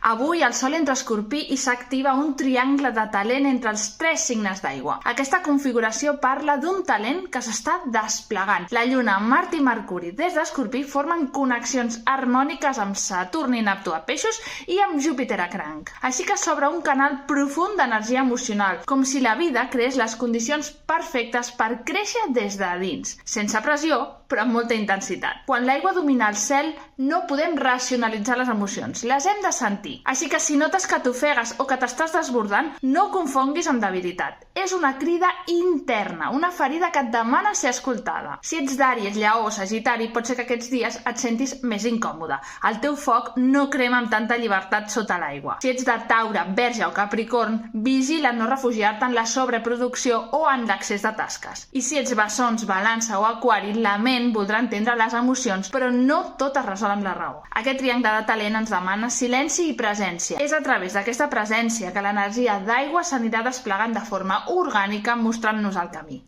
Avui el Sol entra a Escorpí i s'activa un triangle de talent entre els 3 signes d'aigua. Aquesta configuració parla d'un talent que s'està desplegant. La Lluna, Mart i Mercuri des d'Escorpí formen connexions harmòniques amb Saturn i Neptú a Peixos i amb Júpiter a Cranc. Així que s'obre un canal profund d'energia emocional, com si la vida creés les condicions perfectes per créixer des de dins, sense pressió, però amb molta intensitat. Quan l'aigua domina el cel, no podem racionalitzar les emocions, les hem de sentir. Així que si notes que t'ofegues o que t'estàs desbordant, no ho confonguis amb debilitat. És una crida interna, una ferida que et demana ser escoltada. Si ets d'Àries, Lleó, Sagitari, pot ser que aquests dies et sentis més incòmode. El teu foc no crema amb tanta llibertat sota l'aigua. Si ets de Taure, Verge o Capricorn, vigila no refugiar-te en la sobreproducció o en l'excés de tasques. I si ets Bessons, Balança o Aquari, la ment voldrà entendre les emocions, però no tot es resol amb la raó. Aquest triangle de talent ens demana silenci i presència. És a través d'aquesta presència que l'energia d'aigua s'anirà desplegant de forma orgànica mostrant-nos el camí.